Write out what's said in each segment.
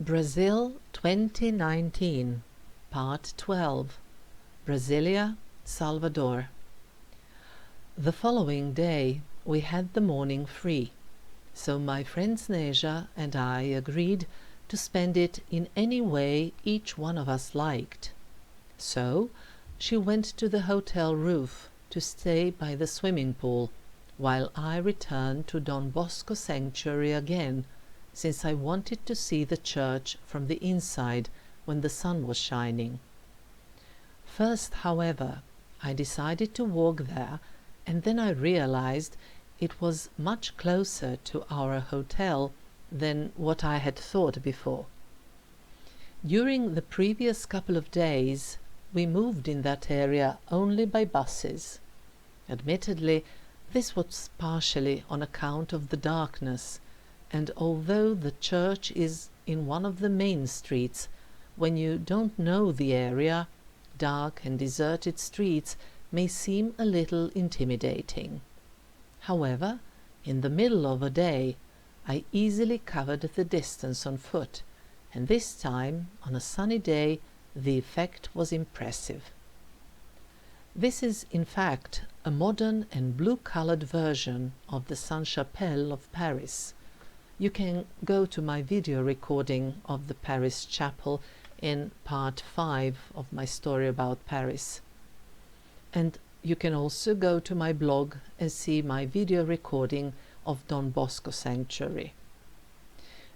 Brazil 2019, Part 12, Brasilia, Salvador. The following day we had the morning free, so my friend Sneja and I agreed to spend it in any way each one of us liked. So she went to the hotel roof to stay by the swimming pool, while I returned to Don Bosco Sanctuary again, since I wanted to see the church from the inside when the sun was shining. First, however, I decided to walk there, and then I realized it was much closer to our hotel than what I had thought before. During the previous couple of days, we moved in that area only by buses. Admittedly, this was partially on account of the darkness, and although the church is in one of the main streets, when you don't know the area, dark and deserted streets may seem a little intimidating. However, in the middle of a day, I easily covered the distance on foot, and this time, on a sunny day, the effect was impressive. This is, in fact, a modern and blue-colored version of the Sainte-Chapelle of Paris. You can go to my video recording of the Paris chapel in part 5 of my story about Paris. And you can also go to my blog and see my video recording of Don Bosco Sanctuary.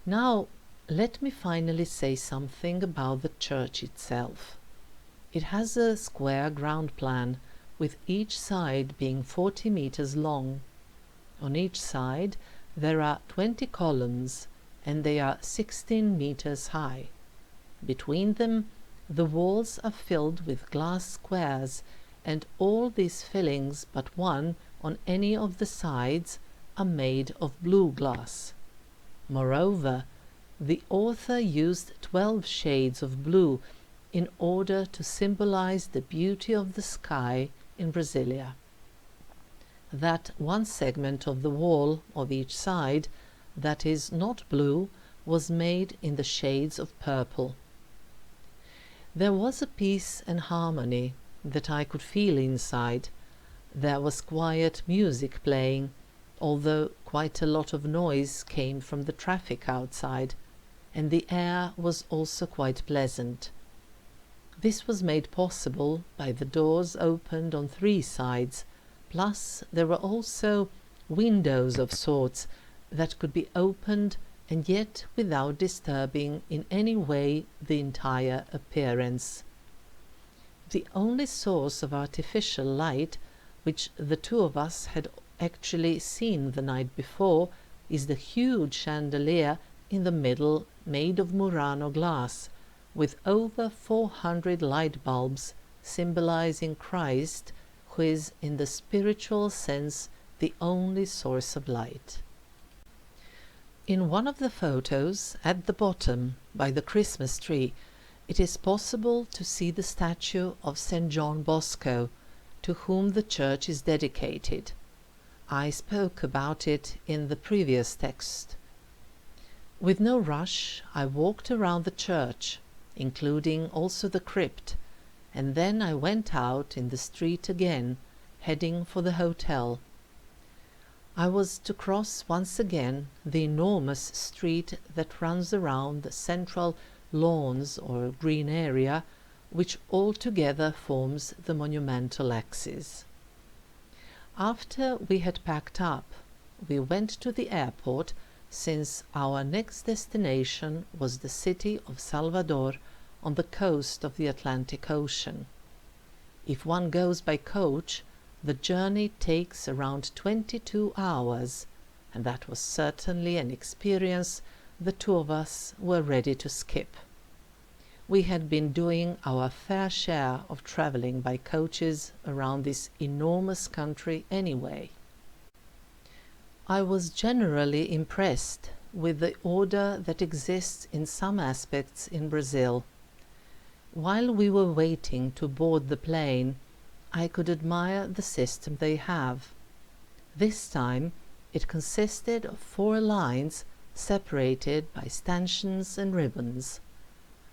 Now, let me finally say something about the church itself. It has a square ground plan, with each side being 40 meters long. On each side there are 20 columns, and they are 16 meters high. Between them, the walls are filled with glass squares, and all these fillings but one on any of the sides are made of blue glass. Moreover, the author used 12 shades of blue in order to symbolize the beauty of the sky in Brasilia. That one segment of the wall of each side that is not blue was made in the shades of purple. There was a peace and harmony that I could feel inside. There was quiet music playing, although quite a lot of noise came from the traffic outside, and the air was also quite pleasant. This was made possible by the doors opened on 3 sides, plus there were also windows of sorts that could be opened and yet without disturbing in any way the entire appearance. The only source of artificial light, which the two of us had actually seen the night before, is the huge chandelier in the middle made of Murano glass, with over 400 light bulbs symbolizing Christ, who is in the spiritual sense the only source of light. In one of the photos, at the bottom, by the Christmas tree, it is possible to see the statue of St. John Bosco, to whom the church is dedicated. I spoke about it in the previous text. With no rush, I walked around the church, including also the crypt, and then I went out in the street again, heading for the hotel. I was to cross once again the enormous street that runs around the central lawns or green area, which altogether forms the monumental axis. After we had packed up, we went to the airport, since our next destination was the city of Salvador on the coast of the Atlantic Ocean. If one goes by coach, the journey takes around 22 hours, and that was certainly an experience the two of us were ready to skip. We had been doing our fair share of traveling by coaches around this enormous country anyway. I was generally impressed with the order that exists in some aspects in Brazil. While we were waiting to board the plane, I could admire the system they have. This time it consisted of 4 lines separated by stanchions and ribbons.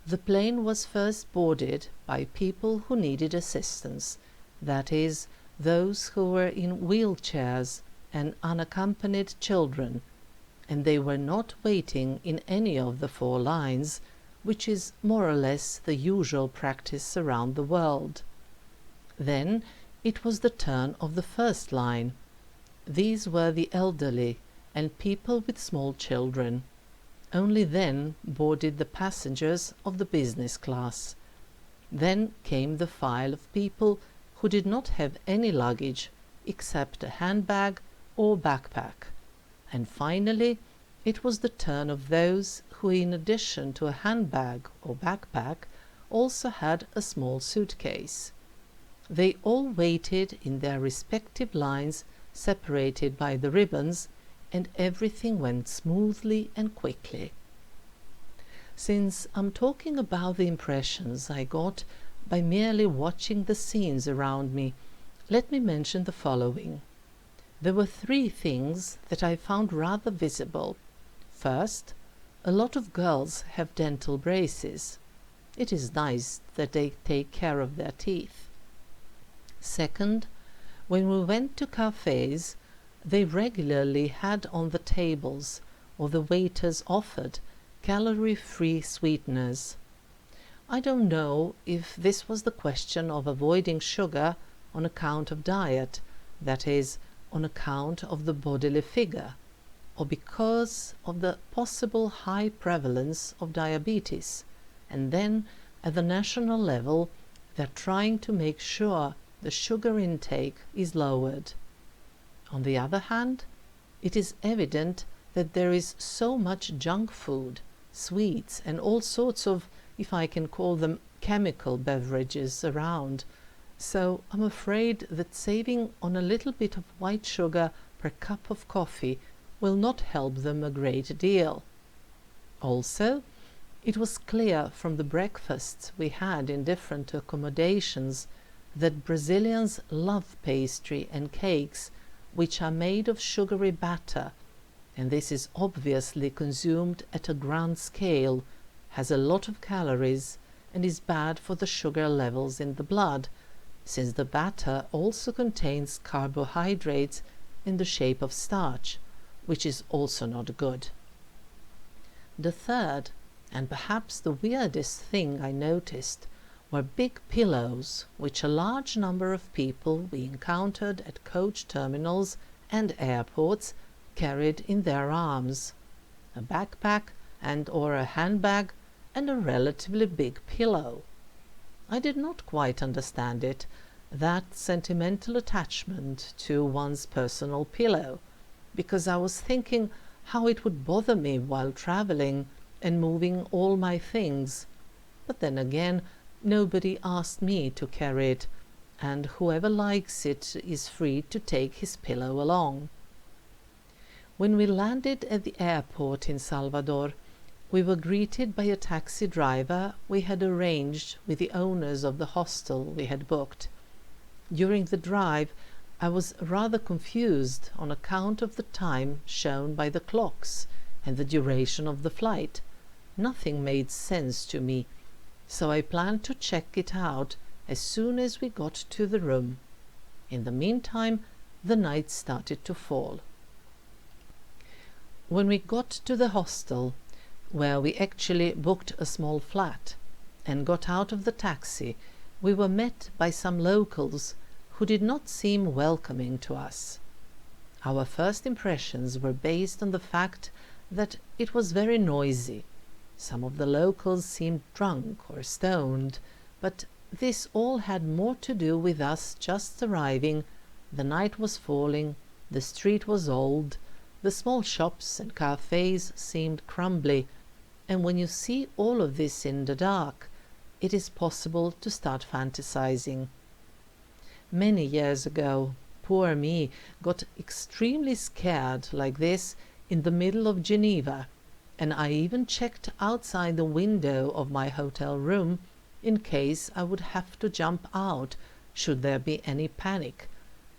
The plane was first boarded by people who needed assistance, that is, those who were in wheelchairs and unaccompanied children, and they were not waiting in any of the 4 lines, which is more or less the usual practice around the world. Then it was the turn of the first line. These were the elderly and people with small children. Only then boarded the passengers of the business class. Then came the file of people who did not have any luggage except a handbag or backpack. And finally, it was the turn of those who, in addition to a handbag or backpack, also had a small suitcase. They all waited in their respective lines, separated by the ribbons, and everything went smoothly and quickly. Since I'm talking about the impressions I got by merely watching the scenes around me, let me mention the following. There were 3 things that I found rather visible. First, a lot of girls have dental braces. It is nice that they take care of their teeth. Second, when we went to cafes, they regularly had on the tables, or the waiters offered, calorie-free sweeteners. I don't know if this was the question of avoiding sugar on account of diet, that is, on account of the bodily figure, or because of the possible high prevalence of diabetes, and then at the national level they're trying to make sure the sugar intake is lowered. On the other hand, it is evident that there is so much junk food, sweets, and all sorts of, if I can call them, chemical beverages around. So I'm afraid that saving on a little bit of white sugar per cup of coffee will not help them a great deal. Also, it was clear from the breakfasts we had in different accommodations that Brazilians love pastry and cakes which are made of sugary batter, and this is obviously consumed at a grand scale, has a lot of calories, and is bad for the sugar levels in the blood, since the batter also contains carbohydrates in the shape of starch, which is also not good. The third, and perhaps the weirdest thing I noticed, were big pillows which a large number of people we encountered at coach terminals and airports carried in their arms. A backpack and or a handbag and a relatively big pillow. I did not quite understand it, that sentimental attachment to one's personal pillow, because I was thinking how it would bother me while traveling and moving all my things. But then again, nobody asked me to carry it, and whoever likes it is free to take his pillow along. When we landed at the airport in Salvador, we were greeted by a taxi driver we had arranged with the owners of the hostel we had booked. During the drive, I was rather confused on account of the time shown by the clocks and the duration of the flight. Nothing made sense to me, so I planned to check it out as soon as we got to the room. In the meantime, the night started to fall. When we got to the hostel, where we actually booked a small flat, and got out of the taxi, we were met by some locals who did not seem welcoming to us. Our first impressions were based on the fact that it was very noisy. Some of the locals seemed drunk or stoned, but this all had more to do with us just arriving. The night was falling, the street was old, the small shops and cafes seemed crumbly, and when you see all of this in the dark, it is possible to start fantasizing. Many years ago, poor me got extremely scared like this in the middle of Geneva, and I even checked outside the window of my hotel room in case I would have to jump out should there be any panic,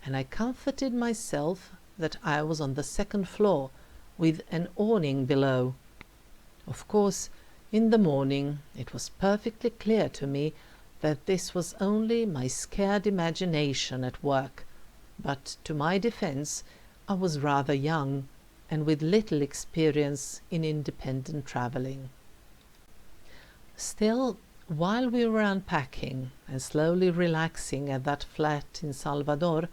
and I comforted myself that I was on the second floor, with an awning below. Of course, in the morning it was perfectly clear to me that this was only my scared imagination at work, but to my defense I was rather young and with little experience in independent traveling. Still, while we were unpacking and slowly relaxing at that flat in Salvador,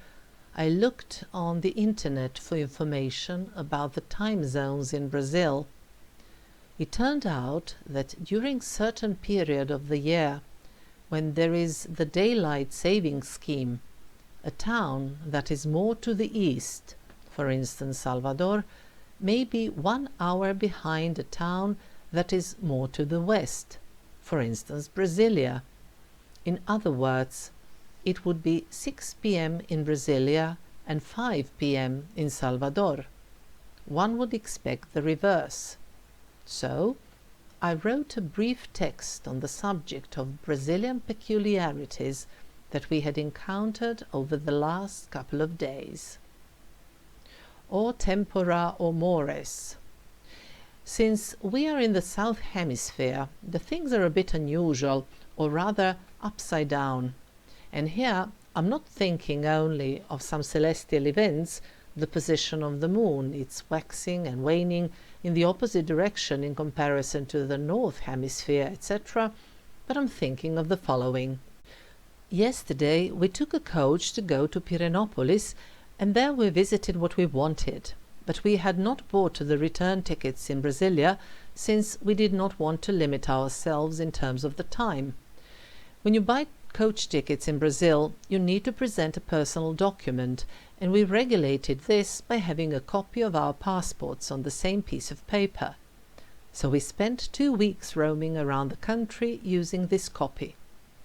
I looked on the internet for information about the time zones in Brazil. It turned out that during certain period of the year, when there is the daylight saving scheme, a town that is more to the east, for instance Salvador, may be 1 hour behind a town that is more to the west, for instance Brasilia. In other words, it would be 6 p.m. in Brasilia and 5 p.m. in Salvador. One would expect the reverse. So, I wrote a brief text on the subject of Brazilian peculiarities that we had encountered over the last couple of days. O tempora o mores. Since we are in the South Hemisphere, the things are a bit unusual, or rather upside down. And here I'm not thinking only of some celestial events, the position of the moon, its waxing and waning in the opposite direction in comparison to the North Hemisphere, etc., but I'm thinking of the following. Yesterday we took a coach to go to Pirenópolis, and there we visited what we wanted, but we had not bought the return tickets in Brasilia, since we did not want to limit ourselves in terms of the time. When you buy coach tickets in Brazil, you need to present a personal document, and we regulated this by having a copy of our passports on the same piece of paper. So we spent 2 weeks roaming around the country using this copy.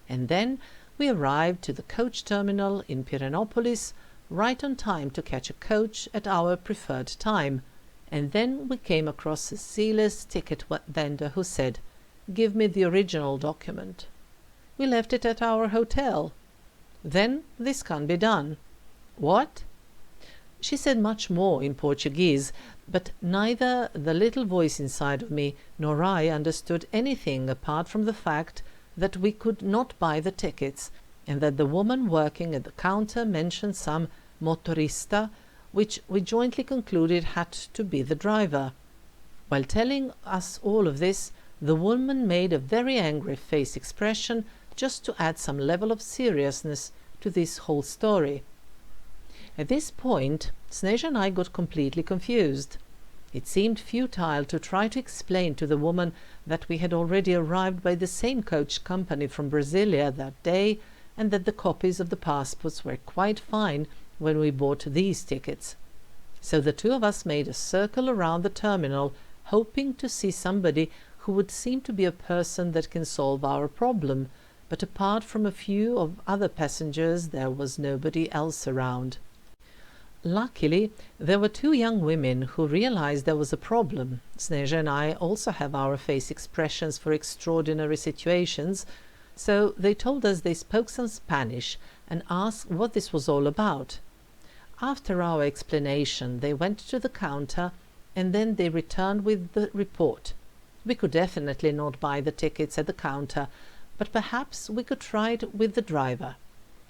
And then we arrived to the coach terminal in Pirenópolis right on time to catch a coach at our preferred time, and then we came across a zealous ticket vendor who said, "Give me the original document." We left it at our hotel. Then this can't be done. What? She said much more in Portuguese, but neither the little voice inside of me nor I understood anything apart from the fact that we could not buy the tickets, and that the woman working at the counter mentioned some motorista, which we jointly concluded had to be the driver. While telling us all of this, the woman made a very angry face expression just to add some level of seriousness to this whole story. At this point, Sneža and I got completely confused. It seemed futile to try to explain to the woman that we had already arrived by the same coach company from Brasilia that day, and that the copies of the passports were quite fine when we bought these tickets. So the two of us made a circle around the terminal, hoping to see somebody who would seem to be a person that can solve our problem, but apart from a few of other passengers there was nobody else around. Luckily, there were 2 young women who realized there was a problem. Sneža and I also have our face expressions for extraordinary situations, so they told us they spoke some Spanish and asked what this was all about. After our explanation, they went to the counter, and then they returned with the report. We could definitely not buy the tickets at the counter, but perhaps we could try it with the driver.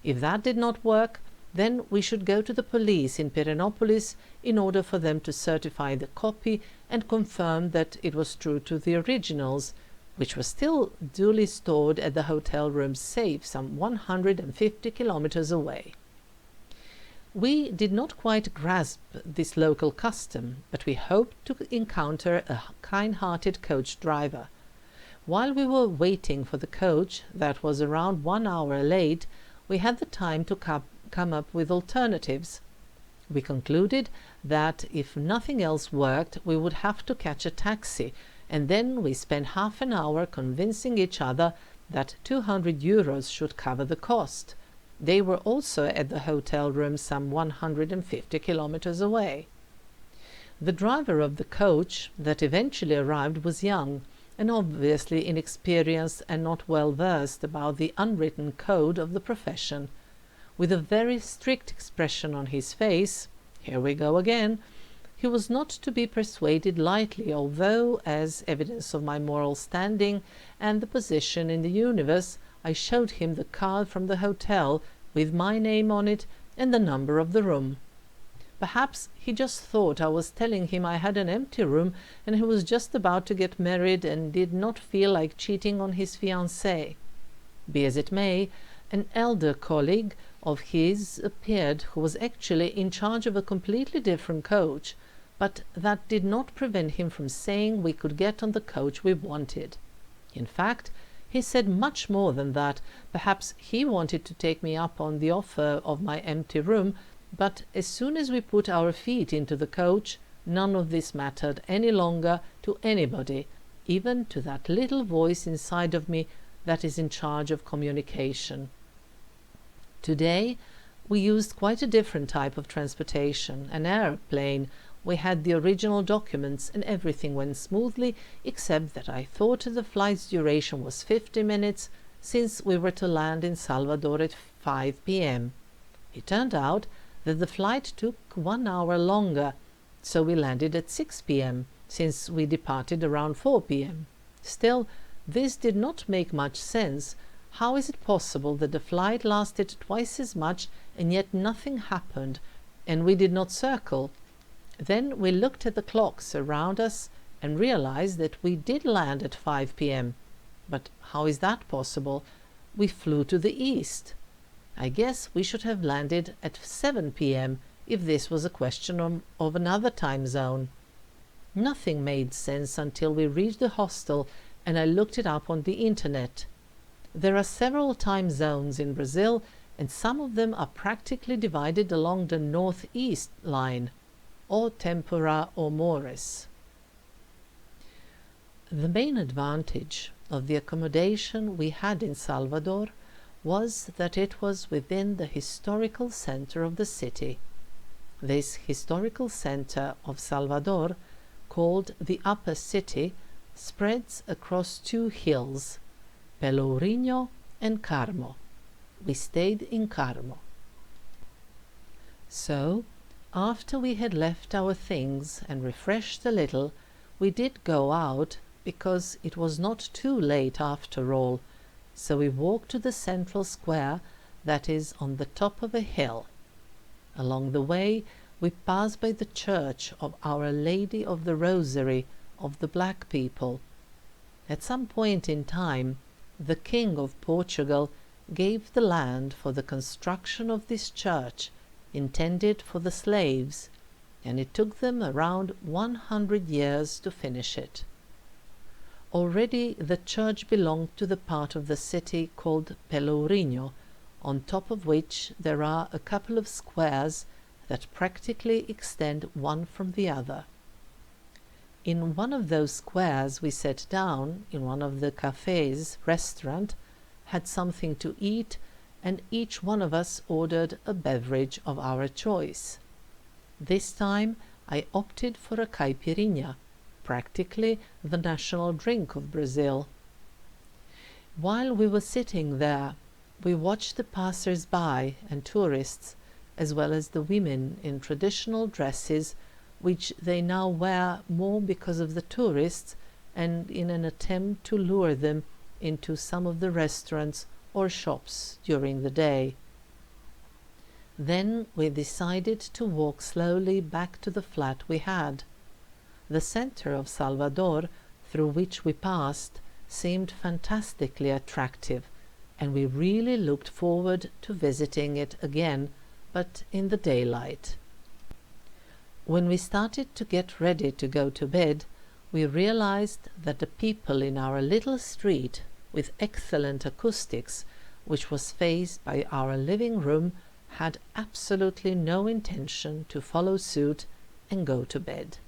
If that did not work, then we should go to the police in Pirenópolis in order for them to certify the copy and confirm that it was true to the originals, which were still duly stored at the hotel room safe some 150 kilometers away. We did not quite grasp this local custom, but we hoped to encounter a kind-hearted coach driver. While we were waiting for the coach, that was around 1 hour late, we had the time to come up with alternatives. We concluded that if nothing else worked, we would have to catch a taxi, and then we spent half an hour convincing each other that 200 euros should cover the cost. They were also at the hotel room some 150 kilometers away. The driver of the coach that eventually arrived was young, and obviously inexperienced and not well versed about the unwritten code of the profession. With a very strict expression on his face, here we go again, He was not to be persuaded lightly, although, as evidence of my moral standing and the position in the universe, I showed him the card from the hotel with my name on it and the number of the room. Perhaps he just thought I was telling him I had an empty room and he was just about to get married and did not feel like cheating on his fiancée. Be as it may, an elder colleague of his appeared who was actually in charge of a completely different coach, but that did not prevent him from saying we could get on the coach we wanted. In fact, he said much more than that. Perhaps he wanted to take me up on the offer of my empty room, but as soon as we put our feet into the coach, none of this mattered any longer to anybody, even to that little voice inside of me that is in charge of communication. Today, we used quite a different type of transportation, an airplane. We had the original documents and everything went smoothly, except that I thought the flight's duration was 50 minutes, since we were to land in Salvador at 5 p.m. It turned out that the flight took 1 hour longer, so we landed at 6 p.m., since we departed around 4 p.m. Still, this did not make much sense. How is it possible that the flight lasted twice as much and yet nothing happened, and we did not circle? Then we looked at the clocks around us and realized that we did land at 5 p.m. But how is that possible? We flew to the east. I guess we should have landed at 7 p.m. if this was a question of another time zone. Nothing made sense until we reached the hostel and I looked it up on the internet. There are several time zones in Brazil, and some of them are practically divided along the northeast line, or tempora or mores. The main advantage of the accommodation we had in Salvador was that it was within the historical center of the city. This historical center of Salvador, called the Upper City, spreads across 2 hills, Pelourinho and Carmo. We stayed in Carmo. So, after we had left our things and refreshed a little, we did go out, because it was not too late after all, so we walked to the central square that is on the top of a hill. Along the way, we passed by the church of Our Lady of the Rosary of the Black people. At some point in time, the King of Portugal gave the land for the construction of this church, intended for the slaves, and it took them around 100 years to finish it. Already the church belonged to the part of the city called Pelourinho, on top of which there are a couple of squares that practically extend one from the other. In one of those squares we sat down in one of the cafes, restaurant, had something to eat, and each one of us ordered a beverage of our choice. This time I opted for a caipirinha, practically the national drink of Brazil. While we were sitting there, we watched the passers-by and tourists, as well as the women in traditional dresses, which they now wear more because of the tourists and in an attempt to lure them into some of the restaurants or shops during the day. Then we decided to walk slowly back to the flat we had. The center of Salvador, through which we passed, seemed fantastically attractive, and we really looked forward to visiting it again, but in the daylight. When we started to get ready to go to bed, we realized that the people in our little street, with excellent acoustics, which was faced by our living room, had absolutely no intention to follow suit and go to bed.